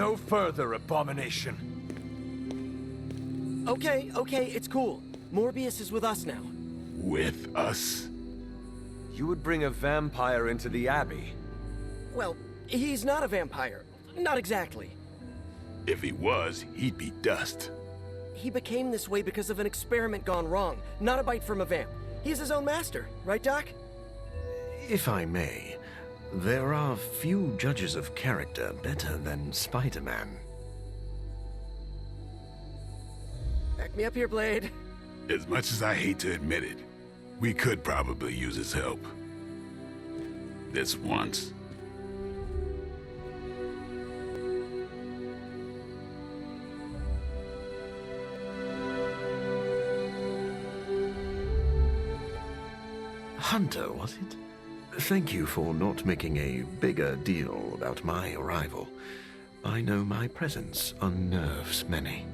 no further, abomination. Okay, it's cool. Morbius is with us now. With us? You would bring a vampire into the Abbey? Well, he's not a vampire. Not exactly. If he was, he'd be dust. He became this way because of an experiment gone wrong, not a bite from a vamp. He's his own master, right, Doc? If I may, there are few judges of character better than Spider-Man. Back me up here, Blade. As much as I hate to admit it, we could probably use his help. This once. Hunter, was it? Thank you for not making a bigger deal about my arrival. I know my presence unnerves many.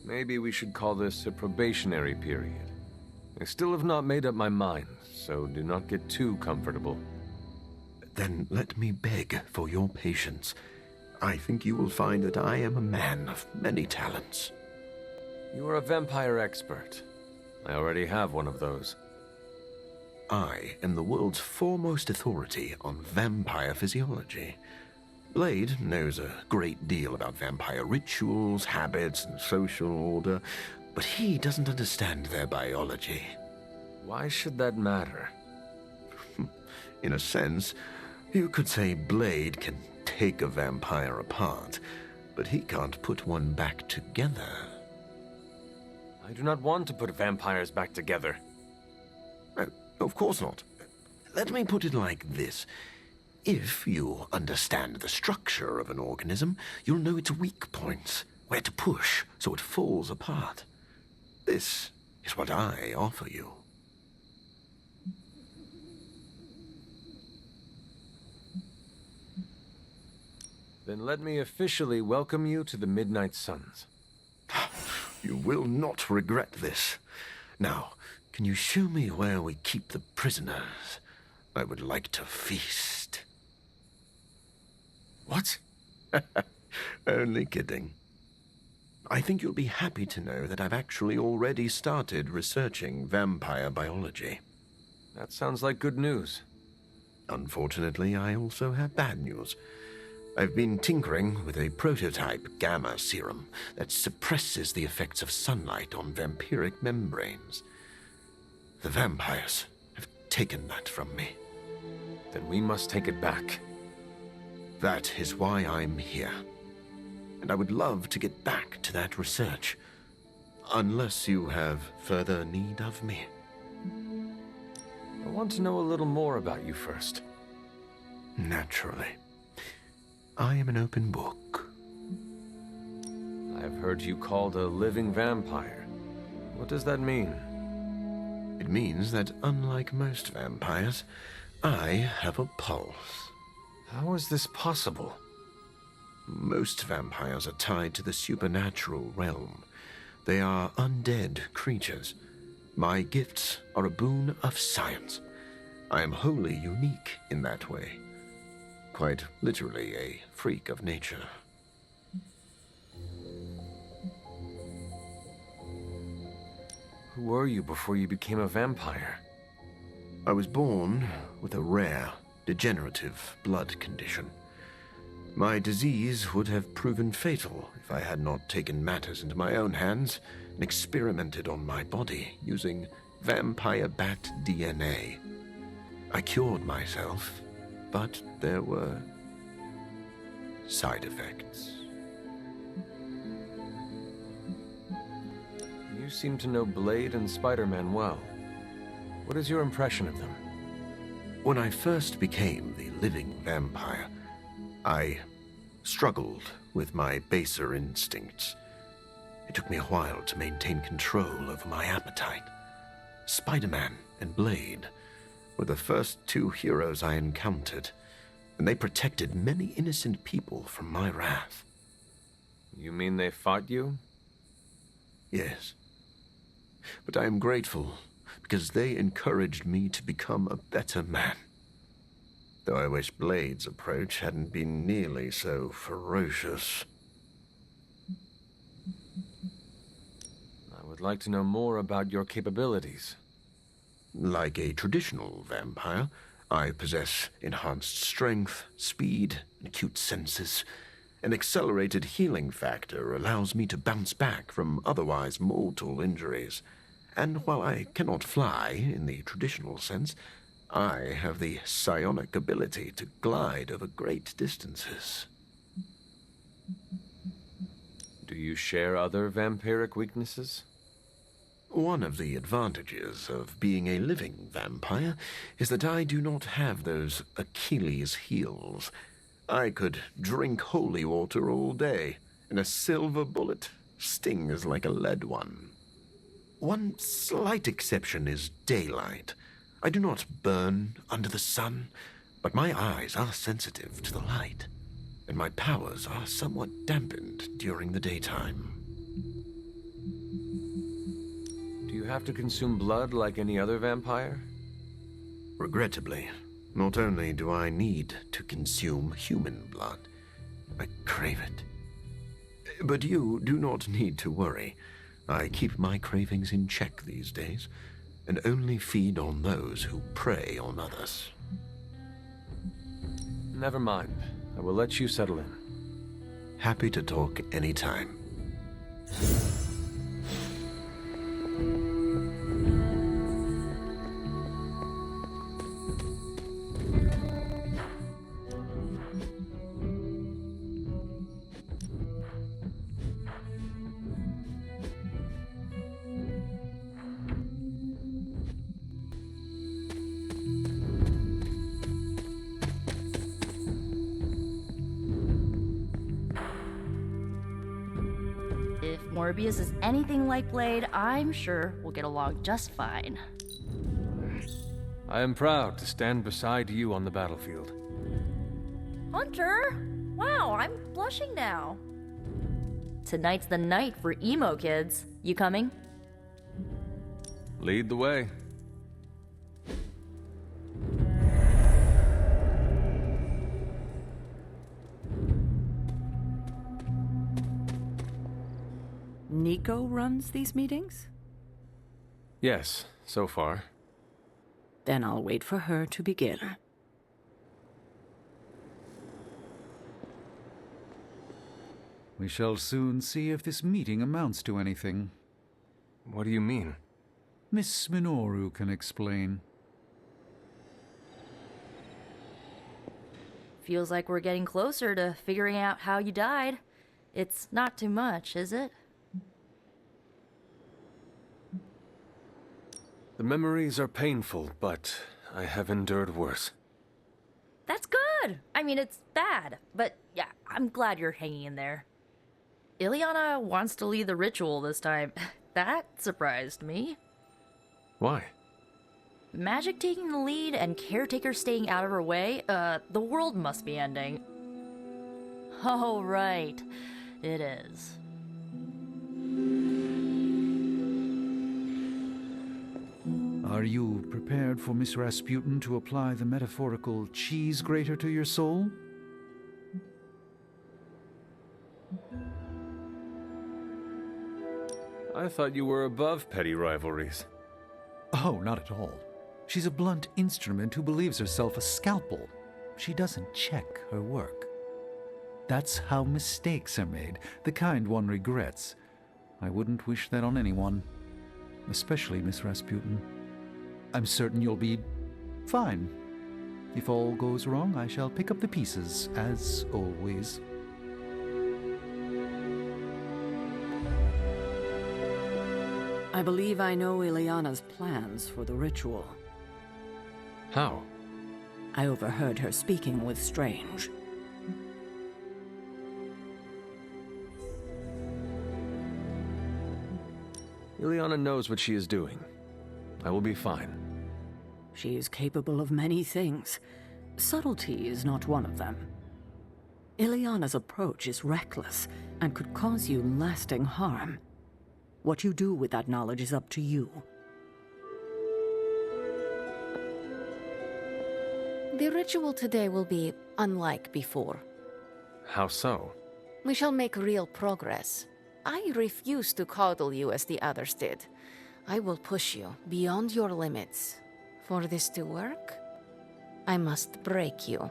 Maybe we should call this a probationary period. I still have not made up my mind, so do not get too comfortable. Then let me beg for your patience. I think you will find that I am a man of many talents. You are a vampire expert. I already have one of those. I am the world's foremost authority on vampire physiology. Blade knows a great deal about vampire rituals, habits, and social order, but he doesn't understand their biology. Why should that matter? In a sense, you could say Blade can take a vampire apart, but he can't put one back together. I do not want to put vampires back together. Of course not. Let me put it like this. If you understand the structure of an organism, you'll know its weak points, where to push so it falls apart. This is what I offer you. Then let me officially welcome you to the Midnight Suns. You will not regret this. Now, can you show me where we keep the prisoners? I would like to feast. What? Only kidding. I think you'll be happy to know that I've actually already started researching vampire biology. That sounds like good news. Unfortunately, I also have bad news. I've been tinkering with a prototype gamma serum that suppresses the effects of sunlight on vampiric membranes. The vampires have taken that from me. Then we must take it back. That is why I'm here. And I would love to get back to that research. Unless you have further need of me. I want to know a little more about you first. Naturally. I am an open book. I have heard you called a living vampire. What does that mean? It means that unlike most vampires, I have a pulse. How is this possible? Most vampires are tied to the supernatural realm. They are undead creatures. My gifts are a boon of science. I am wholly unique in that way. Quite literally a freak of nature. Who were you before you became a vampire? I was born with a rare, degenerative blood condition. My disease would have proven fatal if I had not taken matters into my own hands and experimented on my body using vampire bat DNA. I cured myself, but there were side effects. You seem to know Blade and Spider-Man well. What is your impression of them? When I first became the living vampire, I struggled with my baser instincts. It took me a while to maintain control over my appetite. Spider-Man and Blade were the first two heroes I encountered, and they protected many innocent people from my wrath. You mean they fought you? Yes. But I am grateful, because they encouraged me to become a better man. Though I wish Blade's approach hadn't been nearly so ferocious. I would like to know more about your capabilities. Like a traditional vampire, I possess enhanced strength, speed, and acute senses. An accelerated healing factor allows me to bounce back from otherwise mortal injuries. And while I cannot fly in the traditional sense, I have the psionic ability to glide over great distances. Do you share other vampiric weaknesses? One of the advantages of being a living vampire is that I do not have those Achilles heels. I could drink holy water all day, and a silver bullet stings like a lead one. One slight exception is daylight. I do not burn under the sun, but my eyes are sensitive to the light, and my powers are somewhat dampened during the daytime. Do you have to consume blood like any other vampire? Regrettably, not only do I need to consume human blood, I crave it. But you do not need to worry. I keep my cravings in check these days, and only feed on those who prey on others. Never mind. I will let you settle in. Happy to talk anytime. If Morbius is anything like Blade, I'm sure we'll get along just fine. I am proud to stand beside you on the battlefield. Hunter! Wow, I'm blushing now. Tonight's the night for emo kids. You coming? Lead the way. Nico runs these meetings? Yes, so far. Then I'll wait for her to begin. We shall soon see if this meeting amounts to anything. What do you mean? Miss Minoru can explain. Feels like we're getting closer to figuring out how you died. It's not too much, is it? The memories are painful, but I have endured worse. That's good! I mean, it's bad, but yeah, I'm glad you're hanging in there. Ileana wants to lead the ritual this time. That surprised me. Why? Magic taking the lead and Caretaker staying out of her way? The world must be ending. Oh, right. It is. Are you prepared for Miss Rasputin to apply the metaphorical cheese grater to your soul? I thought you were above petty rivalries. Oh, not at all. She's a blunt instrument who believes herself a scalpel. She doesn't check her work. That's how mistakes are made, the kind one regrets. I wouldn't wish that on anyone, especially Miss Rasputin. I'm certain you'll be fine. If all goes wrong, I shall pick up the pieces, as always. I believe I know Ileana's plans for the ritual. How? I overheard her speaking with Strange. Ileana knows what she is doing. I will be fine. She is capable of many things. Subtlety is not one of them. Ileana's approach is reckless and could cause you lasting harm. What you do with that knowledge is up to you. The ritual today will be unlike before. How so? We shall make real progress. I refuse to coddle you as the others did. I will push you beyond your limits. For this to work, I must break you.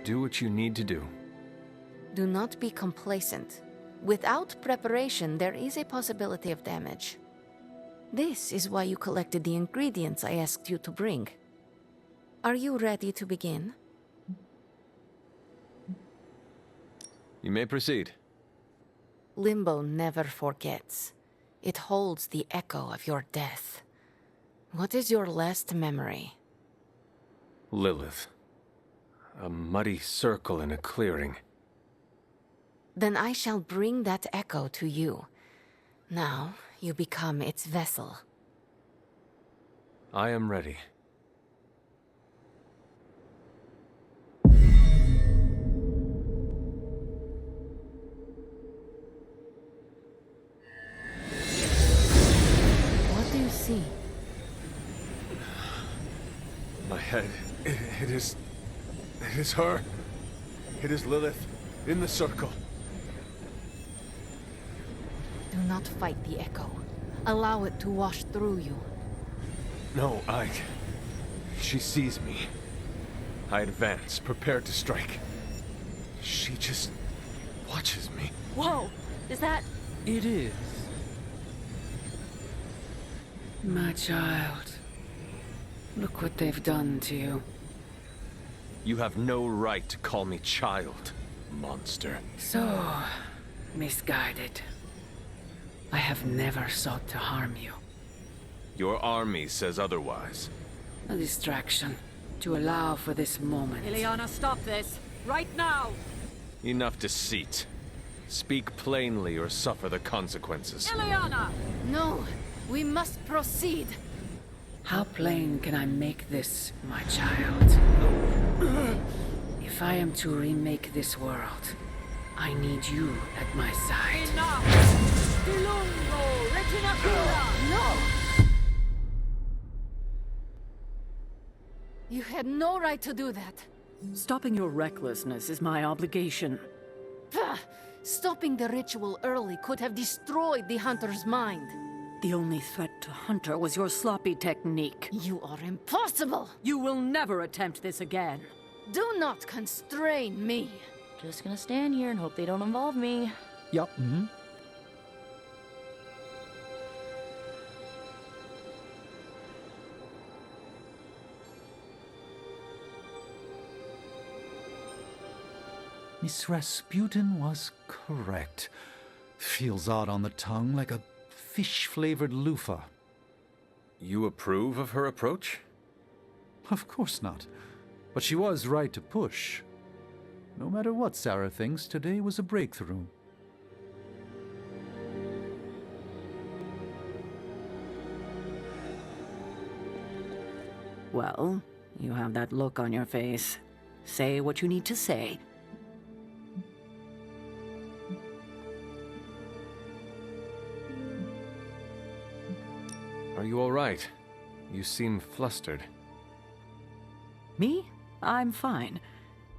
Do what you need to do. Do not be complacent. Without preparation, there is a possibility of damage. This is why you collected the ingredients I asked you to bring. Are you ready to begin? You may proceed. Limbo never forgets. It holds the echo of your death. What is your last memory? Lilith. A muddy circle in a clearing. Then I shall bring that echo to you. Now, you become its vessel. I am ready. What do you see? My head. It is her. It is Lilith in the circle. Do not fight the echo. Allow it to wash through you. No, she sees me. I advance, prepared to strike. She just watches me. Whoa! Is that... It is. My child. Look what they've done to you. You have no right to call me child, monster. So misguided. I have never sought to harm you. Your army says otherwise. A distraction to allow for this moment. Ileana, stop this! Right now! Enough deceit. Speak plainly or suffer the consequences. Ileana! No, we must proceed. How plain can I make this, my child? If I am to remake this world, I need you at my side. Enough! Dilungo! Retinacula! No! You had no right to do that. Stopping your recklessness is my obligation. Pah! Stopping the ritual early could have destroyed the hunter's mind. The only threat to Hunter was your sloppy technique. You are impossible! You will never attempt this again. Do not constrain me. Just gonna stand here and hope they don't involve me. Yup. Mm-hmm. Miss Rasputin was correct. Feels odd on the tongue, like a fish-flavored loofah. You approve of her approach? Of course not. But she was right to push. No matter what Sarah thinks, today was a breakthrough. Well, you have that look on your face. Say what you need to say. Are you all right? You seem flustered. Me? I'm fine.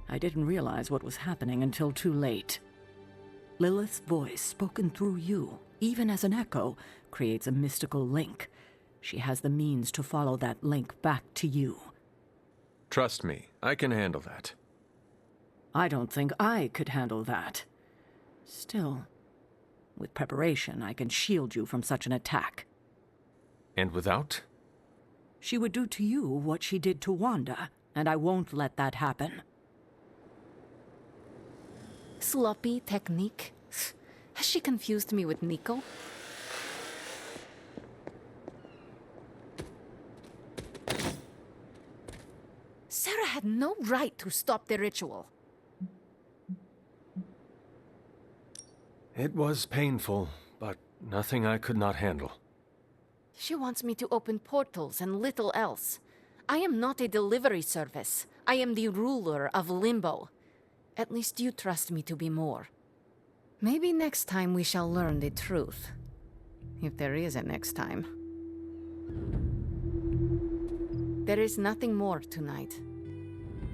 I didn't realize what was happening until too late. Lilith's voice, spoken through you, even as an echo, creates a mystical link. She has the means to follow that link back to you. Trust me, I can handle that. I don't think I could handle that. Still, with preparation, I can shield you from such an attack. And without? She would do to you what she did to Wanda, and I won't let that happen. Sloppy technique? Has she confused me with Nico? Sarah had no right to stop the ritual. It was painful, but nothing I could not handle. She wants me to open portals and little else. I am not a delivery service. I am the ruler of Limbo. At least you trust me to be more. Maybe next time we shall learn the truth. if there is a next time. There is nothing more tonight.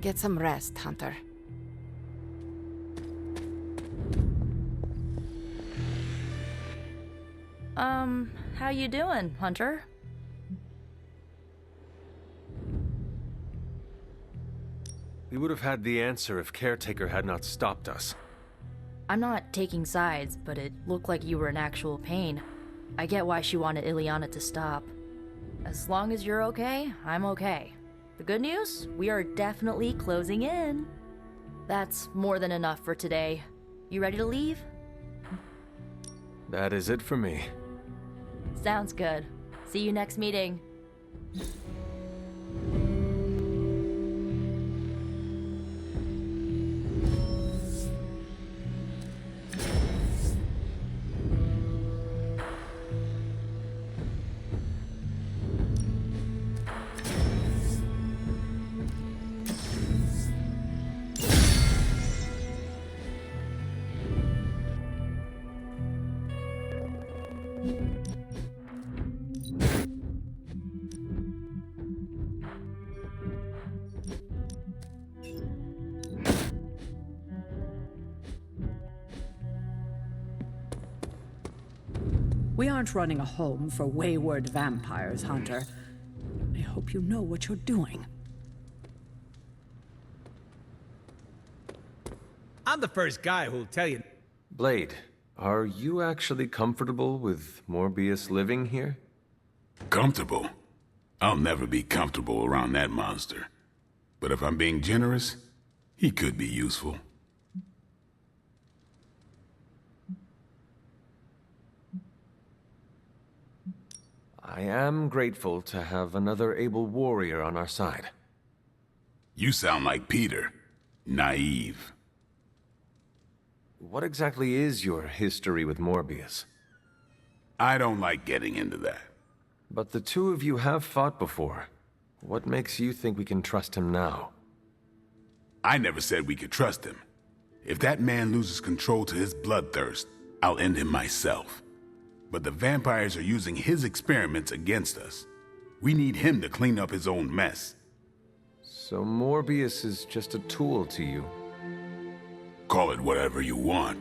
Get some rest, Hunter. How you doing, Hunter? We would have had the answer if Caretaker had not stopped us. I'm not taking sides, but it looked like you were in actual pain. I get why she wanted Ileana to stop. As long as you're okay, I'm okay. The good news? We are definitely closing in. That's more than enough for today. You ready to leave? That is it for me. Sounds good. See you next meeting. We aren't running a home for wayward vampires, Hunter. I hope you know what you're doing. I'm the first guy who'll tell you. Blade, are you actually comfortable with Morbius living here? Comfortable? I'll never be comfortable around that monster. But if I'm being generous, he could be useful. I am grateful to have another able warrior on our side. You sound like Peter. Naive. What exactly is your history with Morbius? I don't like getting into that. But the two of you have fought before. What makes you think we can trust him now? I never said we could trust him. If that man loses control to his bloodthirst, I'll end him myself. But the vampires are using his experiments against us. We need him to clean up his own mess. So Morbius is just a tool to you? Call it whatever you want.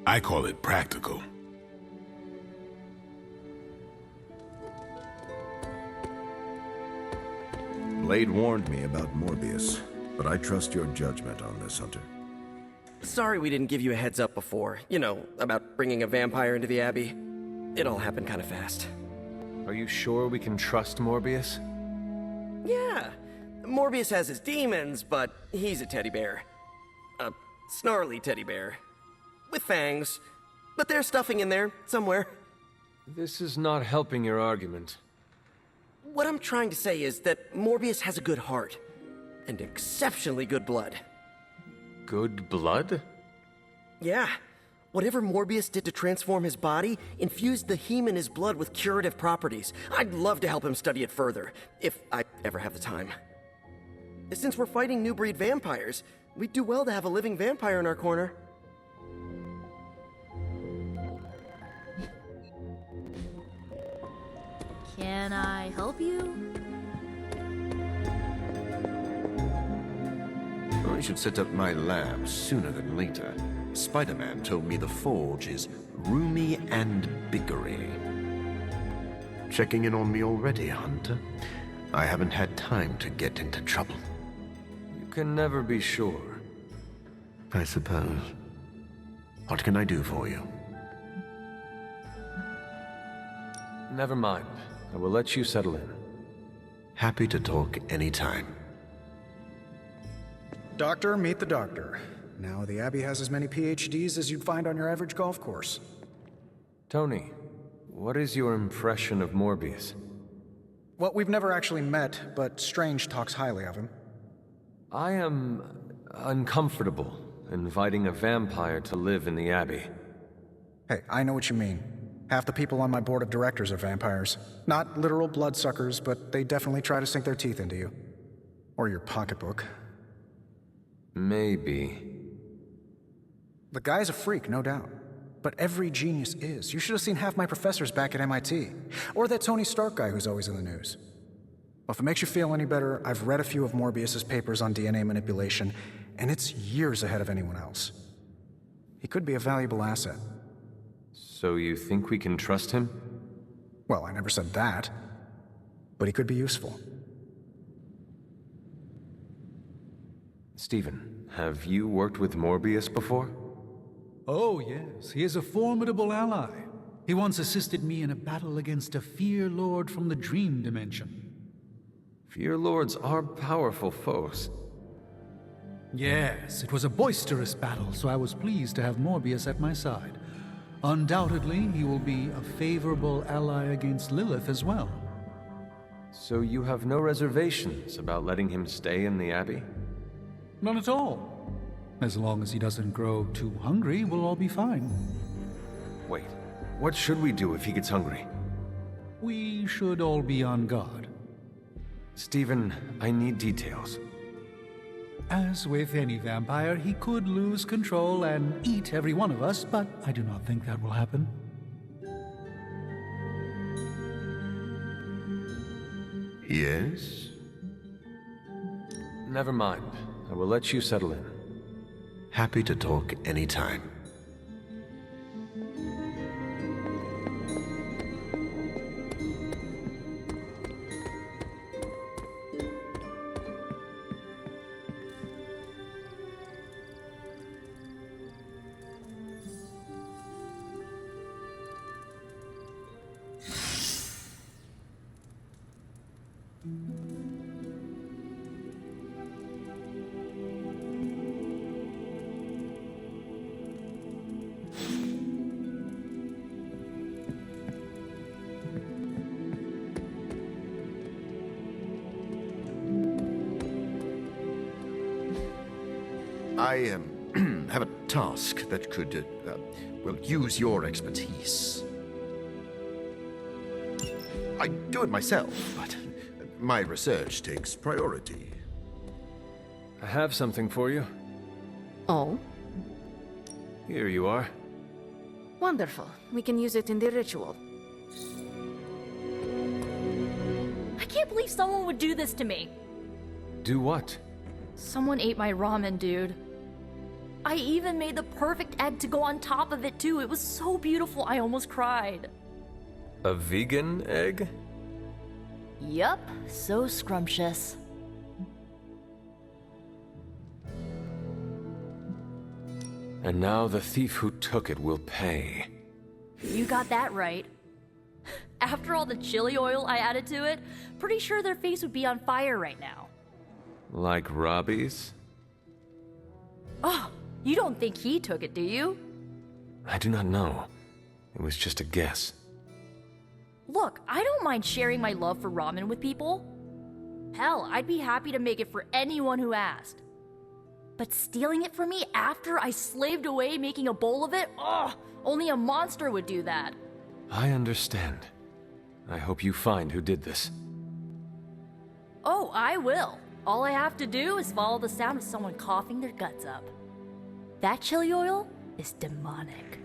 I call it practical. Blade warned me about Morbius, but I trust your judgment on this, Hunter. Sorry we didn't give you a heads up before. You know, about bringing a vampire into the Abbey. It all happened kind of fast. Are you sure we can trust Morbius? Yeah. Morbius has his demons, but he's a teddy bear. A snarly teddy bear. With fangs. But there's stuffing in there, somewhere. This is not helping your argument. What I'm trying to say is that Morbius has a good heart. And exceptionally good blood. Good blood? Yeah. Whatever Morbius did to transform his body infused the heme in his blood with curative properties. I'd love to help him study it further, if I ever have the time. Since we're fighting new breed vampires, we'd do well to have a living vampire in our corner. Can I help you? I should set up my lab sooner than later. Spider-Man told me the forge is roomy and biggery. Checking in on me already, Hunter? I haven't had time to get into trouble. You can never be sure. I suppose. What can I do for you? Never mind. I will let you settle in. Happy to talk anytime. Doctor, meet the doctor. Now, the Abbey has as many PhDs as you'd find on your average golf course. Tony, what is your impression of Morbius? Well, we've never actually met, but Strange talks highly of him. I am uncomfortable inviting a vampire to live in the Abbey. Hey, I know what you mean. Half the people on my board of directors are vampires. Not literal bloodsuckers, but they definitely try to sink their teeth into you. Or your pocketbook. Maybe. The guy's a freak, no doubt. but every genius is. You should have seen half my professors back at MIT. Or that Tony Stark guy who's always in the news. Well, if it makes you feel any better, I've read a few of Morbius's papers on DNA manipulation, and it's years ahead of anyone else. He could be a valuable asset. So you think we can trust him? Well, I never said that. But he could be useful. Stephen, have you worked with Morbius before? Oh, yes. He is a formidable ally. He once assisted me in a battle against a Fear Lord from the Dream Dimension. Fear Lords are powerful foes. Yes, it was a boisterous battle, so I was pleased to have Morbius at my side. Undoubtedly, he will be a favorable ally against Lilith as well. So you have no reservations about letting him stay in the Abbey? None at all. As long as he doesn't grow too hungry, we'll all be fine. Wait, what should we do if he gets hungry? We should all be on guard. Stephen, I need details. As with any vampire, he could lose control and eat every one of us, but I do not think that will happen. Yes? Never mind. I will let you settle in. Happy to talk anytime. I have a task that could, use your expertise. I do it myself, but my research takes priority. I have something for you. Oh? Here you are. Wonderful. We can use it in the ritual. I can't believe someone would do this to me. Do what? Someone ate my ramen, dude. I even made the perfect egg to go on top of it, too. It was so beautiful, I almost cried. A vegan egg? Yup, so scrumptious. And now the thief who took it will pay. You got that right. After all the chili oil I added to it, pretty sure their face would be on fire right now. Like Robbie's? Oh, you don't think he took it, do you? I do not know. It was just a guess. Look, I don't mind sharing my love for ramen with people. Hell, I'd be happy to make it for anyone who asked. But stealing it from me after I slaved away making a bowl of it? Ugh, only a monster would do that. I understand. I hope you find who did this. Oh, I will. All I have to do is follow the sound of someone coughing their guts up. That chili oil is demonic.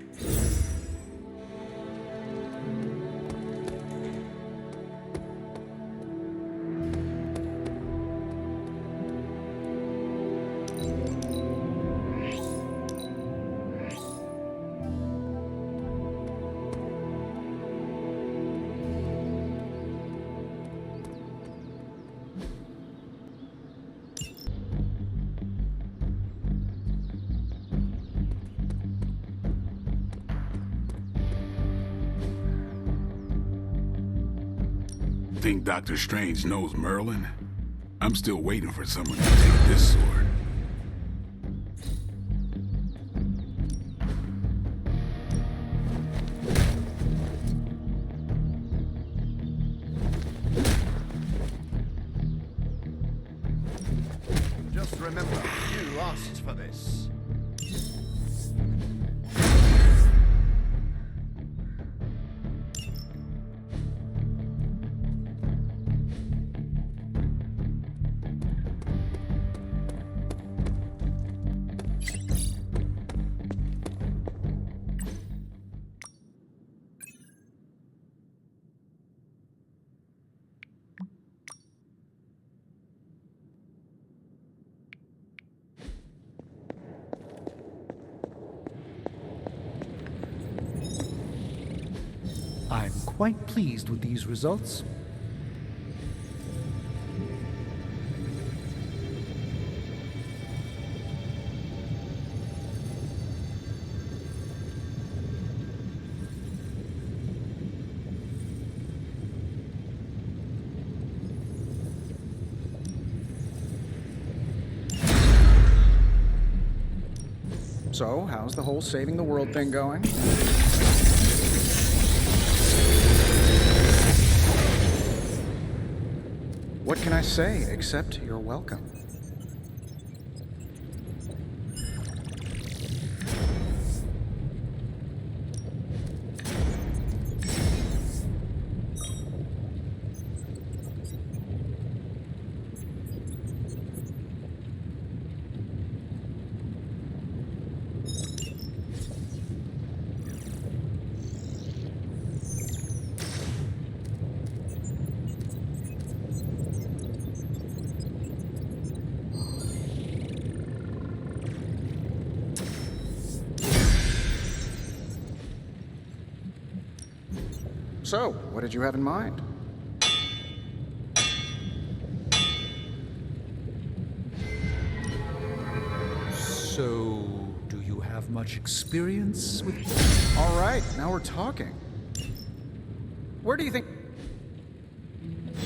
Think Dr. Strange knows Merlin? I'm still waiting for someone to take this sword. Just remember, you asked for this. quite pleased with these results. So, how's the whole saving the world thing going? What can I say except you're welcome? So, what did you have in mind? So, do you have much experience with... All right, now we're talking. Where do you think...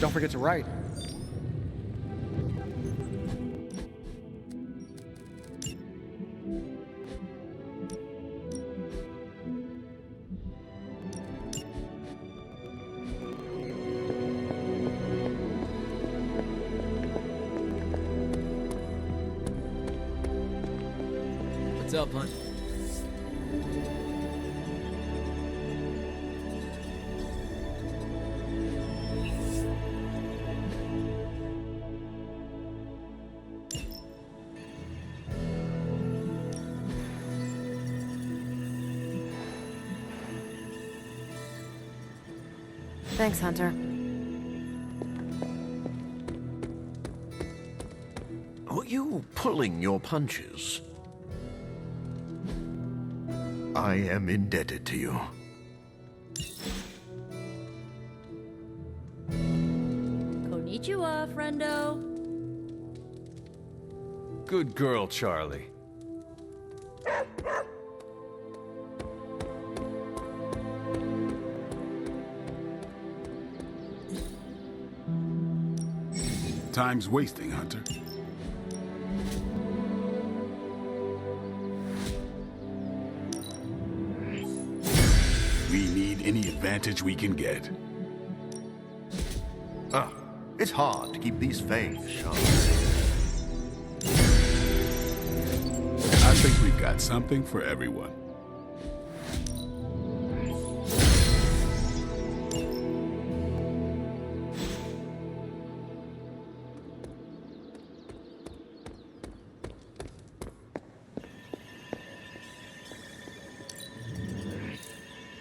Don't forget to write. What's up, Hunt? Thanks, Hunter. Are you pulling your punches? I am indebted to you. Konnichiwa, friendo. Good girl, Charlie. Time's wasting, Hunter. We need any advantage we can get. It's hard to keep these fangs sharp. I think we've got something for everyone.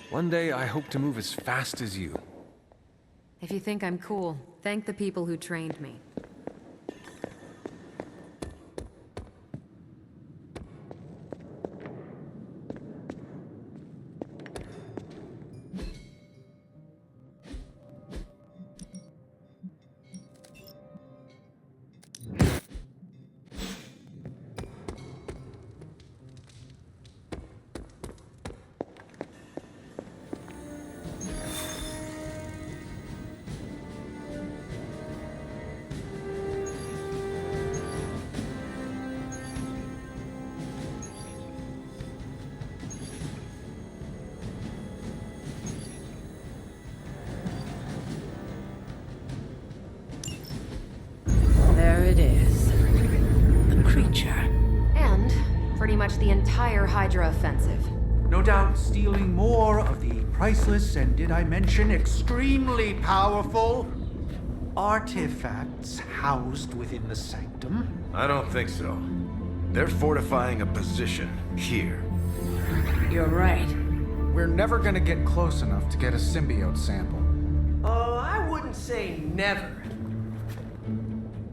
One day I hope to move as fast as you. If you think I'm cool, thank the people who trained me. There it is. The creature. And pretty much the entire Hydra offensive. No doubt stealing more of the priceless and, did I mention, extremely powerful artifacts housed within the sanctum. I don't think so. They're fortifying a position here. You're right. We're never gonna get close enough to get a symbiote sample. Oh, I wouldn't say never.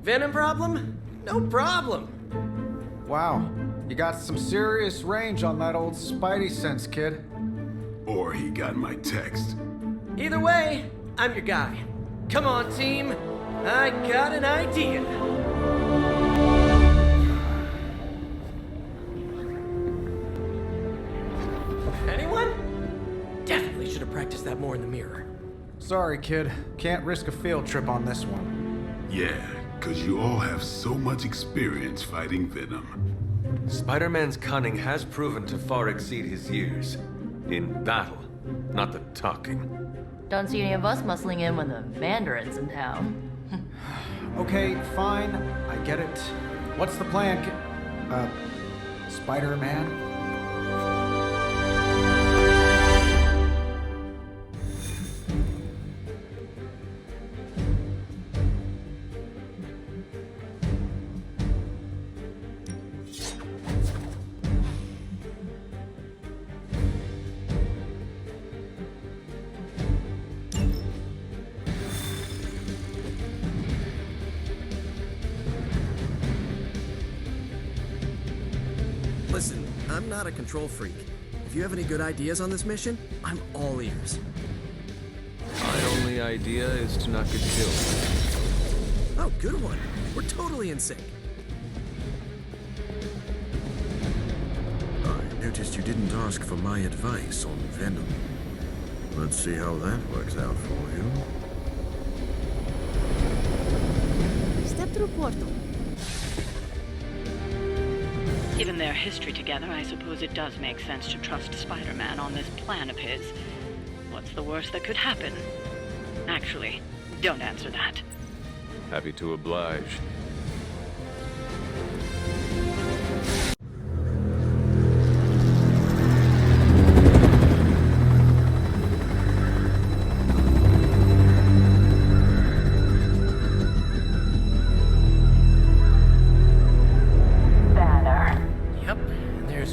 Venom problem? No problem. Wow, you got some serious range on that old Spidey sense, kid. Or he got my text. Either way, I'm your guy. Come on, team. I got an idea. Anyone? Definitely should have practiced that more in the mirror. Sorry, kid. Can't risk a field trip on this one. Yeah, because you all have so much experience fighting Venom. Spider-Man's cunning has proven to far exceed his years. In battle, not the talking. Don't see any of us muscling in when the Mandarin's in town. Okay, fine. I get it. What's the plan, Spider-Man? Listen, I'm not a control freak. If you have any good ideas on this mission, I'm all ears. My only idea is to not get killed. Oh, good one. We're totally in sync. I noticed you didn't ask for my advice on Venom. Let's see how that works out for you. Step through portal. Given their history together, I suppose it does make sense to trust Spider-Man on this plan of his. What's the worst that could happen? Actually, don't answer that. Happy to oblige.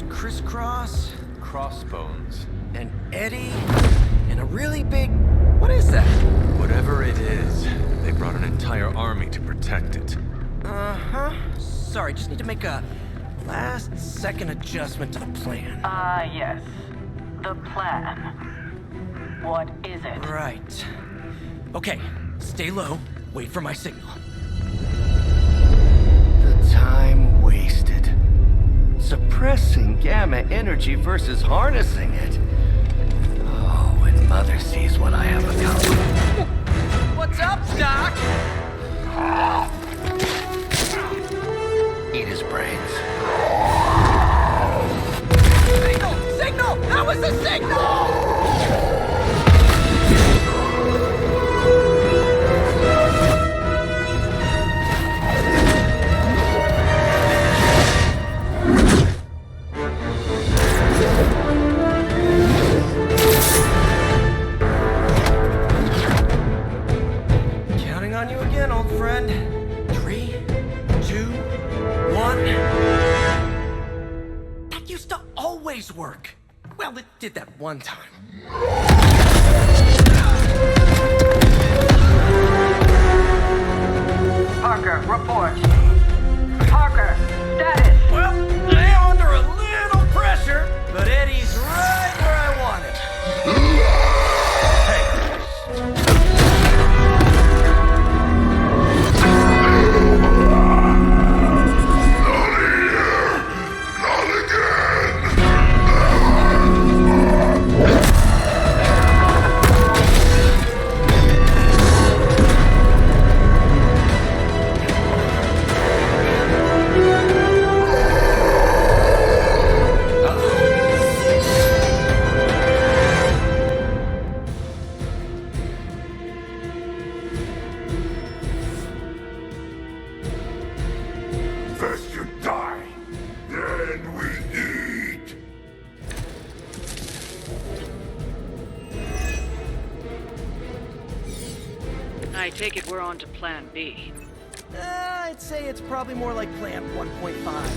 Crisscross, Crossbones. and Eddie, and a really big... What is that? Whatever it is, they brought an entire army to protect it. Uh-huh. Sorry, just need to make a last-second adjustment to the plan. Yes. The plan. What is it? Right. Okay, stay low, wait for my signal. The time wasted. Suppressing gamma energy versus harnessing it. Oh, when Mother sees what I have accomplished. What's up, Doc? Eat his brains. Signal! Signal! That was a signal! On you again, old friend. 3, 2, 1. That used to always work. Well, it did that one time. Parker, report. Parker, status. Well, I am under a little pressure, but Eddie's right where I want him. First you die, then we eat. I take it we're on to plan B. I'd say it's probably more like Plan 1.5.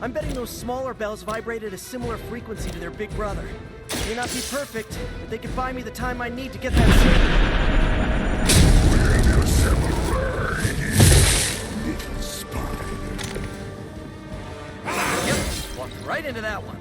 I'm betting those smaller bells vibrate at a similar frequency to their big brother. May not be perfect, but they could buy me the time I need to get that Yep, walked right into that one.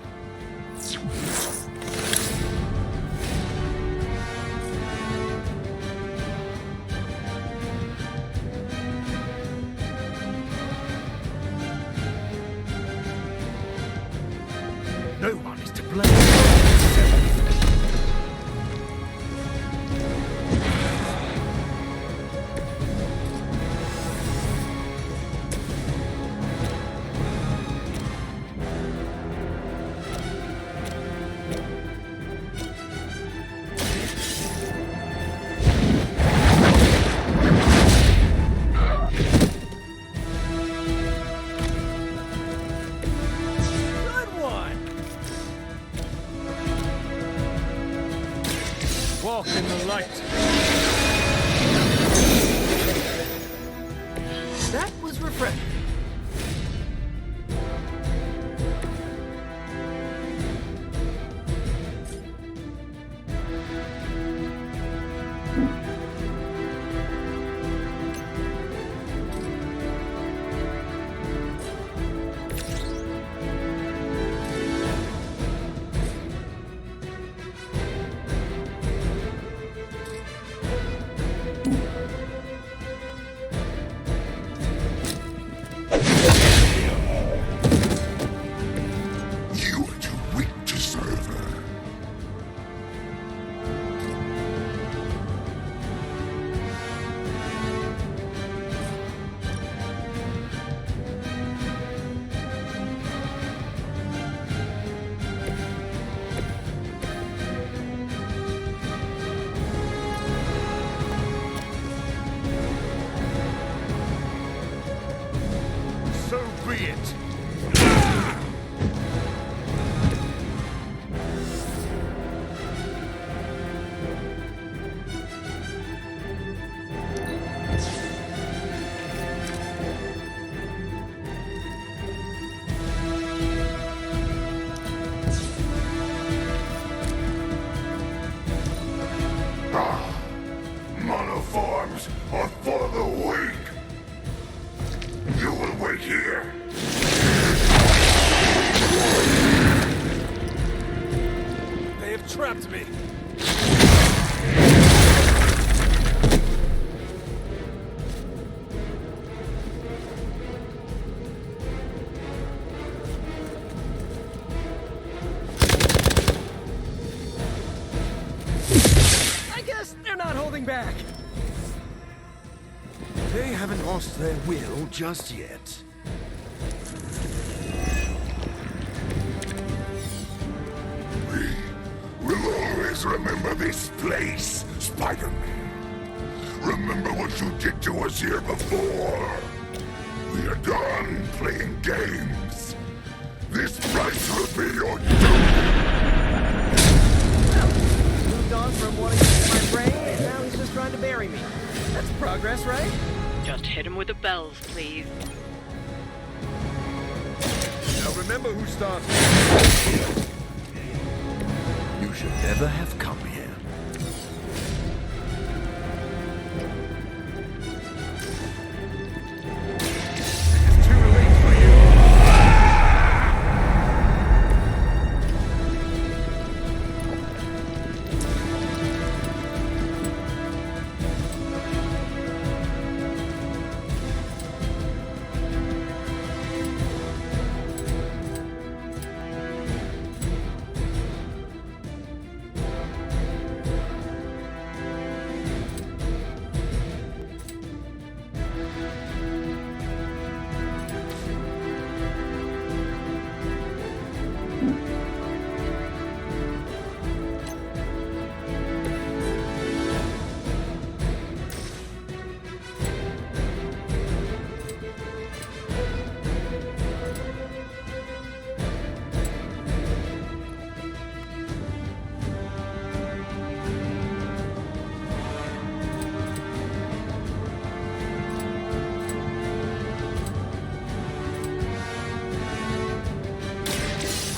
walk in the light. That was refreshing. You are too weak to serve her. So be it. Monoforms are for the weak. You will wait here. They have trapped me. I guess they're not holding back. They haven't lost their will just yet. We'll always remember this place, Spider-Man. Remember what you did to us here before. We are done playing games. This price will be your doom. Moved on from wanting to eat my brain, and now he's just trying to bury me. That's progress, right? Just hit him with the bells, please. Now remember who started. You should never have come here. It's too late for you.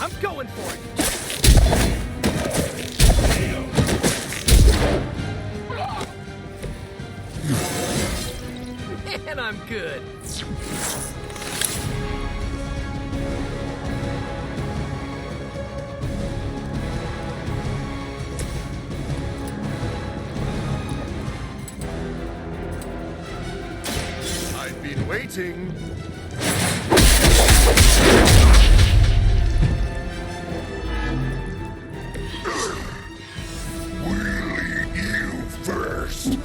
I'm going for it. And I'm good. I've been waiting. We'll eat you first.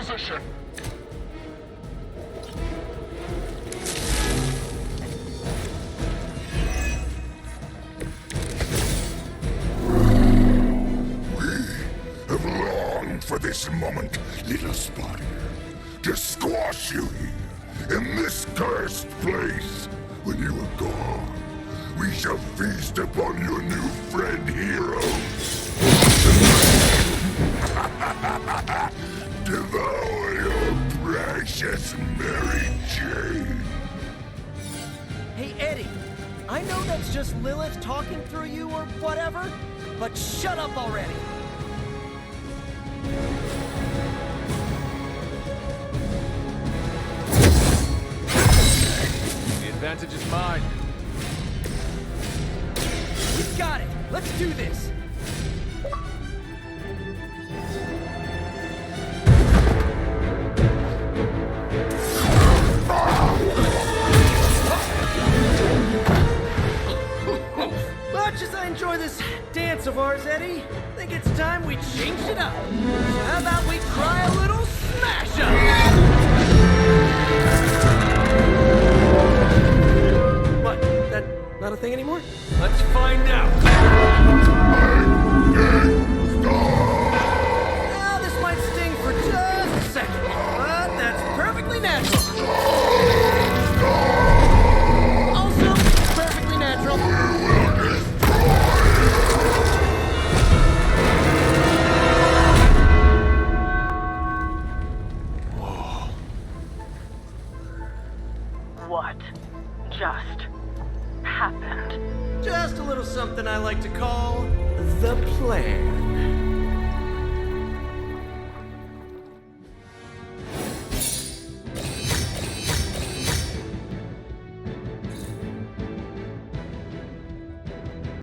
position! For this moment, little spider, to squash you here, in this cursed place. When you are gone, we shall feast upon your new friend heroes. Devour your precious Mary Jane. Hey, Eddie, I know that's just Lilith talking through you or whatever, but shut up already. The advantage is mine. We've got it. Let's do this. Much as I enjoy this dance of ours, Eddie, I think it's time we changed it up. So how about we try a little smash up? What? That not a thing anymore? Let's find out. Now, this might sting for just a second, but that's perfectly natural. Also, perfectly natural. What just happened? Just a little something I like to call the plan.